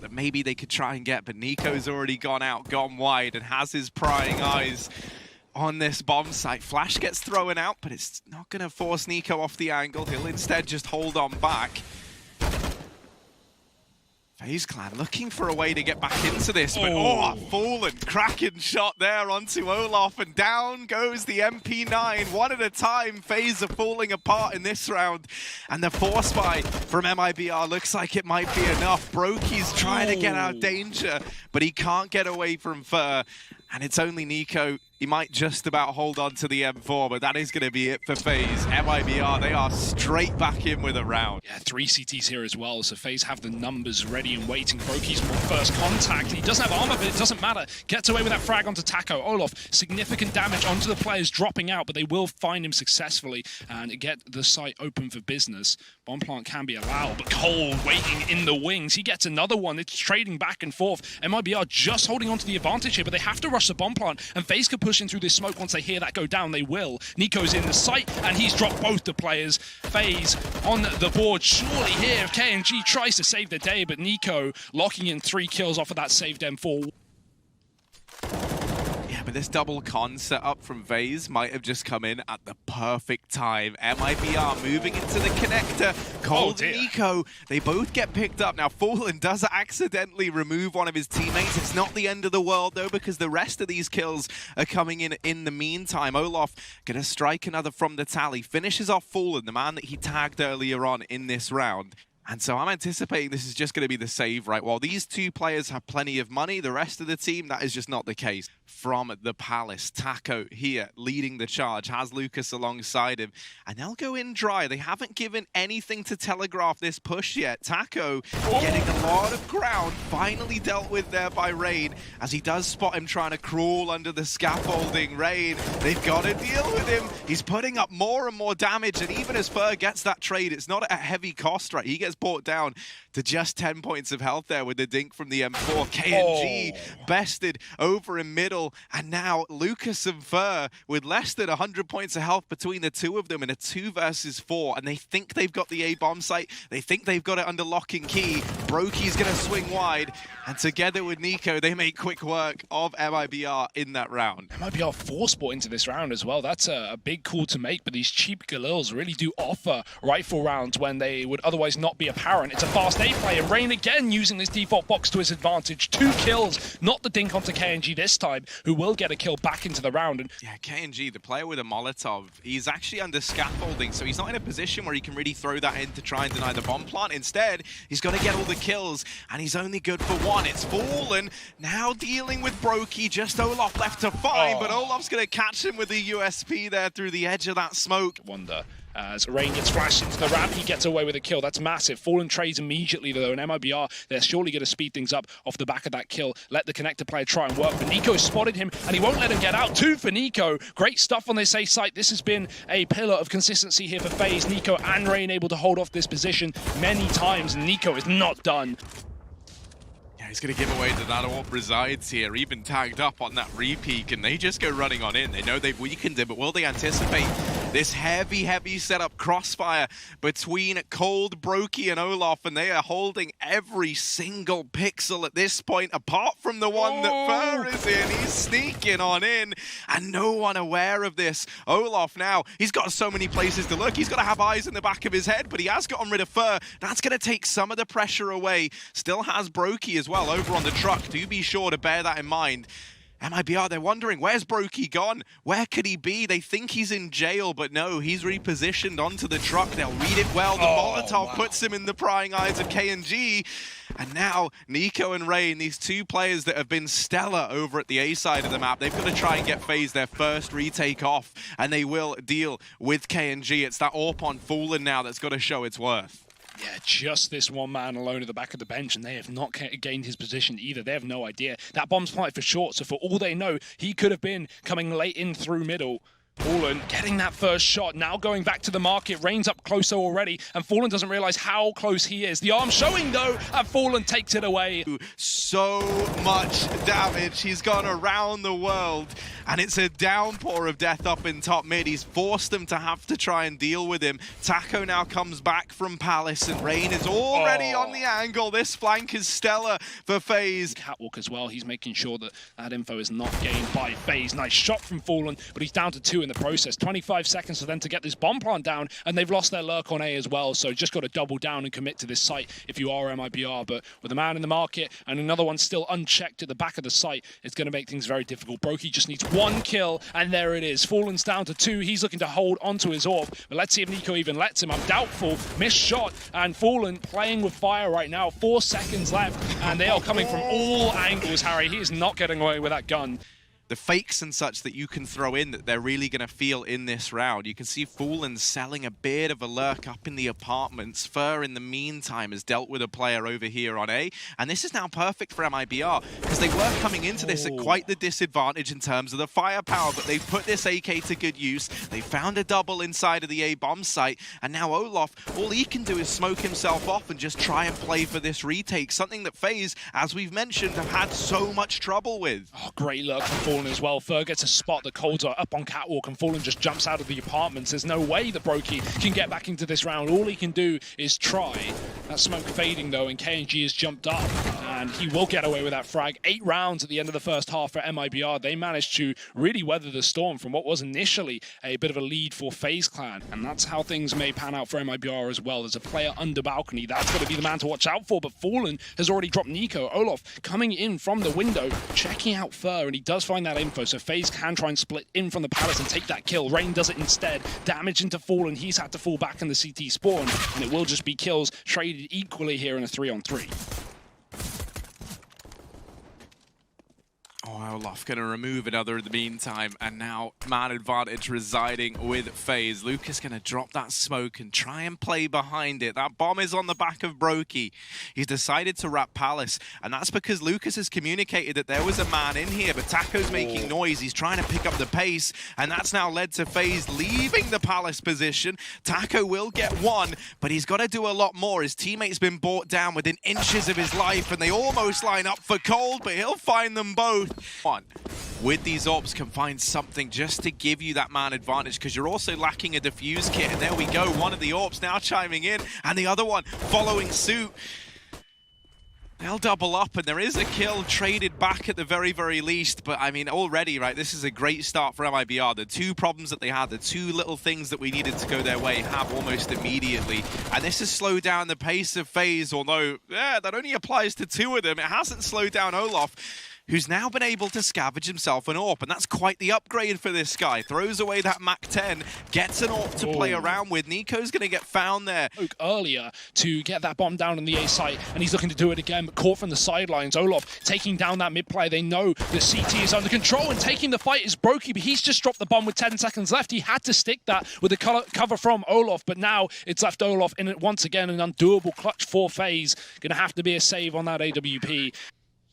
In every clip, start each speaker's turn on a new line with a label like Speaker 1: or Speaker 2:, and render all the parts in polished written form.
Speaker 1: that maybe they could try and get, but Nico's already gone out, gone wide, and has his prying eyes on this bomb site. Flash gets thrown out, but it's not going to force Nico off the angle. He'll instead just hold on back. FaZe Clan looking for a way to get back into this, but Fallen, cracking shot there onto Olaf, and down goes the MP9. One at a time, FaZe are falling apart in this round, and the force buy from MIBR looks like it might be enough. Brokey's trying to get out of danger, but he can't get away from Fur, and it's only Nico. He might just about hold on to the M4, but that is going to be it for FaZe. MIBR, they are straight back in with a round.
Speaker 2: Yeah, 3 CTs here as well, so FaZe have the numbers ready and waiting. Brokey's first contact. He doesn't have armor, but it doesn't matter. Gets away with that frag onto Taco. Olaf, significant damage onto the players dropping out, but they will find him successfully and get the site open for business. Bomb plant can be allowed, but Cole waiting in the wings. He gets another one. It's trading back and forth. MIBR just holding on to the advantage here, but they have to rush the bomb plant, and FaZe could push in through this smoke. Once they hear that go down, they will. Nico's in the site, and he's dropped both the players. FaZe on the board surely here. KNG tries to save the day, but Nico locking in 3 kills off of that saved M4.
Speaker 1: Yeah, but this double con setup from FaZe might have just come in at the perfect time. MIBR moving into the connector. Cold and Nico, they both get picked up. Now, Fallen does accidentally remove one of his teammates. It's not the end of the world, though, because the rest of these kills are coming in the meantime. Olaf gonna strike another from the tally. Finishes off Fallen, the man that he tagged earlier on in this round. And so I'm anticipating this is just going to be the save, right? While these two players have plenty of money, the rest of the team, that is just not the case. From the Palace, Taco here leading the charge, has Lucas alongside him, and they'll go in dry. They haven't given anything to telegraph this push yet. Taco getting a lot of ground, finally dealt with there by Rain, as he does spot him trying to crawl under the scaffolding. Rain, they've got to deal with him. He's putting up more and more damage, and even as Fur gets that trade, it's not at a heavy cost, right? He gets brought down to just 10 points of health there with the dink from the M4. KNG bested over in middle, and now Lucas and Fur with less than 100 points of health between the two of them in a 2 versus 4, and they think they've got the A bomb site. They think they've got it under lock and key. Brokey's gonna swing wide, and together with Nico, they make quick work of MIBR in that round.
Speaker 2: MIBR force bought into this round as well. That's a big call to make, but these cheap Galils really do offer rifle rounds when they would otherwise not be apparent. It's a fast A play, and Rain again using this default box to his advantage. 2 kills, not the dink onto KNG this time, who will get a kill back into the round. And
Speaker 1: yeah, KNG, the player with a Molotov, he's actually under scaffolding, so he's not in a position where he can really throw that in to try and deny the bomb plant. Instead, he's got to get all the kills, and he's only good for 1. It's Fallen, now dealing with Brokey, just Olaf left to find, but Olaf's going to catch him with the USP there through the edge of that smoke.
Speaker 2: Wonder. As Rain gets flashed into the ramp, he gets away with a kill. That's massive. Fallen trades immediately, though, and MIBR, they're surely going to speed things up off the back of that kill. Let the connector player try and work, but Nico spotted him, and he won't let him get out. 2 for Nico. Great stuff on this A site. This has been a pillar of consistency here for FaZe. Nico and Rain able to hold off this position many times, and Nico is not done.
Speaker 1: He's going to give away that that AWP resides here, even tagged up on that repeak, and they just go running on in. They know they've weakened him, but will they anticipate this heavy setup crossfire between Cold, Brokey, and Olaf, and they are holding every single pixel at this point, apart from the one that Fur is in. He's sneaking on in, and no one aware of this. Olaf now, he's got so many places to look. He's got to have eyes in the back of his head, but he has gotten rid of Fur. That's going to take some of the pressure away. Still has Brokey as well over on the truck. Do be sure to bear that in mind. MIBR, they're wondering, where's Brokey gone? Where could he be? They think he's in jail, but no, he's repositioned onto the truck. They'll read it well. The Molotov puts him in the prying eyes of KNG. And now, Nico and Rain, these two players that have been stellar over at the A side of the map, they've got to try and get FaZe their first retake off, and they will deal with KNG. It's that AWP on Fallen now that's got to show its worth.
Speaker 2: Yeah, just this one man alone at the back of the bench, and they have not gained his position either. They have no idea. That bomb's planted for short, so for all they know, he could have been coming late in through middle. Fallen getting that first shot, now going back to the market. Rain's up closer already, and Fallen doesn't realize how close he is. The arm showing though, and Fallen takes it away.
Speaker 1: So much damage. He's gone around the world, and it's a downpour of death up in top mid. He's forced them to have to try and deal with him. Taco now comes back from Palace, and Rain is already on the angle. This flank is stellar for FaZe.
Speaker 2: Catwalk as well. He's making sure that that info is not gained by FaZe. Nice shot from Fallen, but he's down to 2 in the process. 25 seconds for them to get this bomb plant down, and they've lost their lurk on A as well, so just got to double down and commit to this site if you are MIBR. But with a man in the market and another one still unchecked at the back of the site, it's going to make things very difficult. Brokey just needs 1 kill, and there it is. Fallen's down to 2. He's looking to hold onto his orb, but let's see if Nico even lets him. I'm doubtful. Missed shot, and Fallen playing with fire right now. 4 seconds left, and they are coming from all angles, Harry. He is not getting away with that gun.
Speaker 1: The fakes and such that you can throw in that they're really going to feel in this round. You can see Fallen selling a bit of a lurk up in the apartments. Fur, in the meantime, has dealt with a player over here on A. And this is now perfect for MIBR, because they were coming into this at quite the disadvantage in terms of the firepower, but they've put this AK to good use. They found a double inside of the A bomb site, and now Olof, all he can do is smoke himself off and just try and play for this retake, something that FaZe, as we've mentioned, have had so much trouble with.
Speaker 2: Oh, great lurk from Fallen as well. Fur gets a spot. The Colds are up on Catwalk, and Fallen just jumps out of the apartments. There's no way that Brokey can get back into this round. All he can do is try. That smoke fading though, and KNG has jumped up, and he will get away with that frag. 8 rounds at the end of the first half for MIBR. They managed to really weather the storm from what was initially a bit of a lead for FaZe Clan, and that's how things may pan out for MIBR as well. There's a player under balcony. That's going to be the man to watch out for, but Fallen has already dropped Nico. Olof coming in from the window, checking out Fur, and he does find that info, so FaZe can try and split in from the Palace and take that kill. Rain does it instead. Damage into Fallen. He's had to fall back in the CT spawn, and it will just be kills traded equally here in a 3-on-3.
Speaker 1: Oh, Olaf going to remove another in the meantime, and now man advantage residing with FaZe. Lucas going to drop that smoke and try and play behind it. That bomb is on the back of Brokey. He's decided to wrap Palace, and that's because Lucas has communicated that there was a man in here, but Taco's making noise. He's trying to pick up the pace, and that's now led to FaZe leaving the Palace position. Taco will get 1, but he's got to do a lot more. His teammate's been brought down within inches of his life, and they almost line up for Cold, but he'll find them both. One with these orbs can find something just to give you that man advantage, because you're also lacking a defuse kit, and there we go. One of the orbs now chiming in, and the other one following suit. They'll double up, and there is a kill traded back at the very, very least. But, I mean, already, right, this is a great start for MIBR. The 2 problems that they had, the 2 little things that we needed to go their way have almost immediately. And this has slowed down the pace of FaZe, although, yeah, that only applies to 2 of them. It hasn't slowed down Olof, who's now been able to scavenge himself an AWP, and that's quite the upgrade for this guy. Throws away that Mach 10, gets an AWP to play around with. Nico's going to get found there.
Speaker 2: Earlier to get that bomb down on the A site, and he's looking to do it again, but caught from the sidelines. Olof taking down that mid player. They know the CT is under control, and taking the fight is Brokey, but he's just dropped the bomb with 10 seconds left. He had to stick that with the cover from Olof, but now it's left Olof in it once again. An undoable clutch for FaZe. Going to have to be a save on that AWP.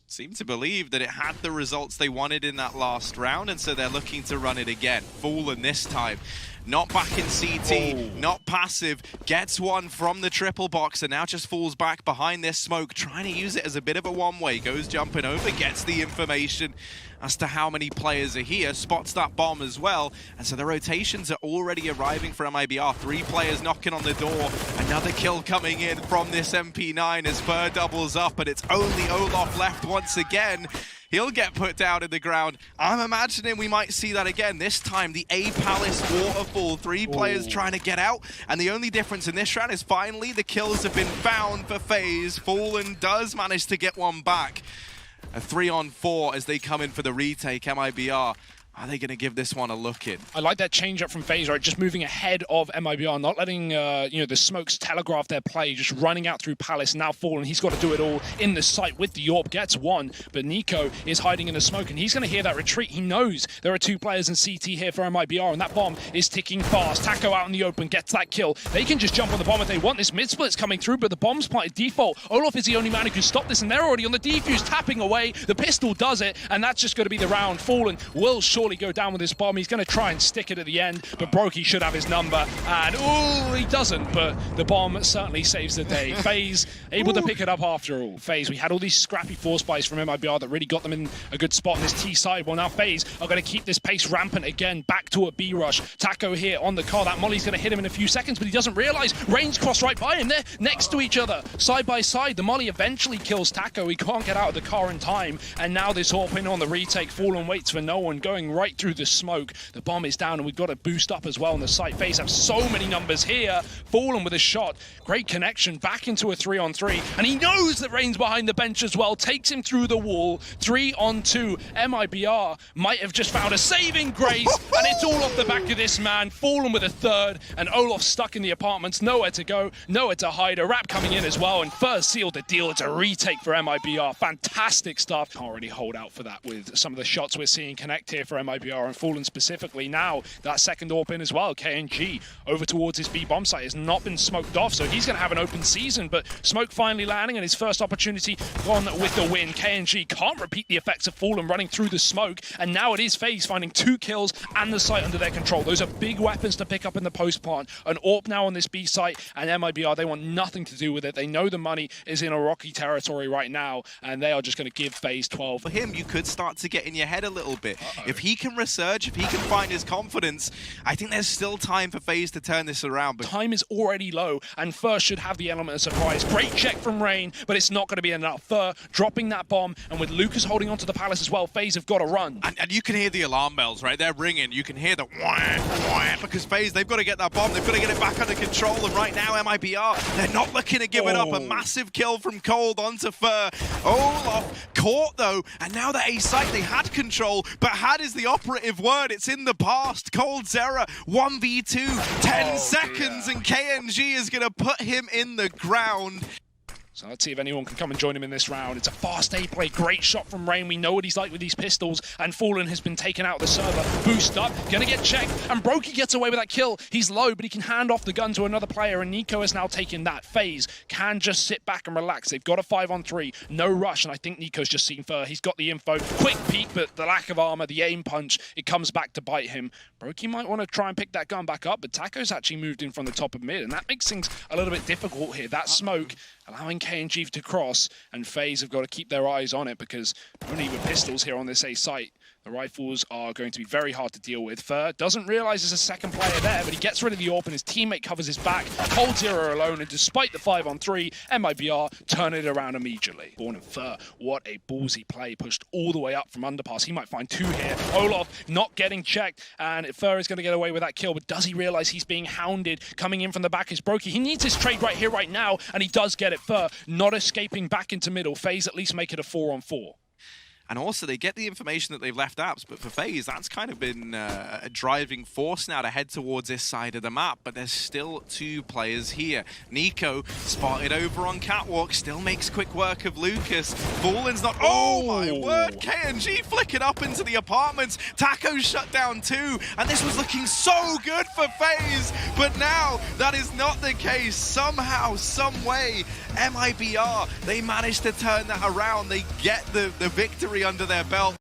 Speaker 1: Seem to believe that it had the results they wanted in that last round, and so they're looking to run it again. Fallen this time. Not back in CT, not passive, gets 1 from the triple box, and now just falls back behind this smoke, trying to use it as a bit of a one-way. Goes jumping over, gets the information as to how many players are here, spots that bomb as well, and so the rotations are already arriving for MIBR. 3 players knocking on the door, another kill coming in from this MP9 as Fur doubles up, and it's only Olaf left once again. He'll get put down in the ground. I'm imagining we might see that again. This time, the A Palace waterfall. 3 players trying to get out. And the only difference in this round is finally the kills have been found for FaZe. Fallen does manage to get 1 back. A 3-on-4 as they come in for the retake. MIBR, are they going to give this one a look in?
Speaker 2: I like that change up from FaZe, right? Just moving ahead of MIBR, not letting the smokes telegraph their play, just running out through Palace. Now Fallen, he's got to do it all in the site with the AWP. Gets 1, but Nico is hiding in the smoke, and he's going to hear that retreat. He knows there are 2 players in CT here for MIBR, and that bomb is ticking fast. Taco out in the open, gets that kill. They can just jump on the bomb if they want. This mid-split's coming through, but the bomb's planted default. Olof is the only man who can stop this, and they're already on the defuse, tapping away. The pistol does it, and that's just going to be the round. Fallen will short surely go down with this bomb. He's going to try and stick it at the end, but Brokey should have his number. And, oh, he doesn't, but the bomb certainly saves the day. FaZe able to pick it up after all. FaZe, we had all these scrappy force buys from MIBR that really got them in a good spot on this T side. Well, now FaZe are going to keep this pace rampant again, back to a B rush. Taco here on the car. That molly's going to hit him in a few seconds, but he doesn't realize Rain's crossed right by him. They're next to each other, side by side. The molly eventually kills Taco. He can't get out of the car in time, and now this AWP in on the retake. Fallen waits for no one, going right through the smoke. The bomb is down, and we've got to boost up as well on the site. FaZe have so many numbers here. Fallen with a shot. Great connection, back into a 3-on-3, and he knows that Rain's behind the bench as well. Takes him through the wall. 3-on-2. MIBR might have just found a saving grace, and it's all off the back of this man. Fallen with a third, and Olaf stuck in the apartments. Nowhere to go, nowhere to hide. A wrap coming in as well, and first sealed the deal. It's a retake for MIBR. Fantastic stuff. Can't really hold out for that with some of the shots we're seeing connect here for MIBR, and Fallen specifically. Now that second AWP in as well. KNG over towards his B bomb site has not been smoked off, so he's going to have an open season, but smoke finally landing, and his first opportunity gone with the win. KNG can't repeat the effects of Fallen running through the smoke, and now it is FaZe finding 2 kills and the site under their control. Those are big weapons to pick up in the post plant. An AWP now on this B site, and MIBR, they want nothing to do with it. They know the money is in a rocky territory right now, and they are just going to give FaZe 12.
Speaker 1: For him, you could start to get in your head a little bit. If he can resurge, if he can find his confidence, I think there's still time for FaZe to turn this around. But
Speaker 2: time is already low, and Fur should have the element of surprise. Great check from Rain, but it's not going to be enough. Fur dropping that bomb, and with Lucas holding onto the palace as well, FaZe have got to run.
Speaker 1: And you can hear the alarm bells, right? They're ringing. You can hear the wah, because FaZe, they've got to get that bomb. They've got to get it back under control. And right now, MIBR, they're not looking to give it up. A massive kill from Cold onto Fur. Olaf caught, though. And now the A site, they had control, but had is the operative word. It's in the past. Cold Zera, 1v2, 10 seconds, and KNG is going to put him in the ground.
Speaker 2: So let's see if anyone can come and join him in this round. It's a fast A play, great shot from Rain. We know what he's like with these pistols, and Fallen has been taken out of the server. Boost up, gonna get checked, and Brokey gets away with that kill. He's low, but he can hand off the gun to another player, and Nico has now taken that. FaZe can just sit back and relax. They've got a 5-on-3, no rush, and I think Nico's just seen Fur. He's got the info. Quick peek, but the lack of armor, the aim punch, it comes back to bite him. Brokey might want to try and pick that gun back up, but Taco's actually moved in from the top of mid, and that makes things a little bit difficult here. That smoke allowing KNG to cross, and FaZe have got to keep their eyes on it, because only with pistols here on this A site, the rifles are going to be very hard to deal with. Fur doesn't realize there's a second player there, but he gets rid of the AWP, and his teammate covers his back. Cold Zero alone, and despite the 5-on-3, MIBR turn it around immediately. Born and Fur, what a ballsy play, pushed all the way up from underpass. He might find 2 here. Olaf not getting checked, and Fur is going to get away with that kill, but does he realize he's being hounded? Coming in from the back is Brokey. He needs his trade right here, right now, and he does get it. Fur not escaping back into middle. FaZe at least make it a 4-on-4.
Speaker 1: And also, they get the information that they've left apps, but for FaZe, that's kind of been a driving force now to head towards this side of the map. But there's still 2 players here. Nico, spotted over on Catwalk, still makes quick work of Lucas. Fallen's not... Oh, my word! KNG flickered up into the apartments. Taco's shut down too, and this was looking so good for FaZe. But now, that is not the case. Somehow, some way, MIBR, they managed to turn that around. They get the victory under their belt.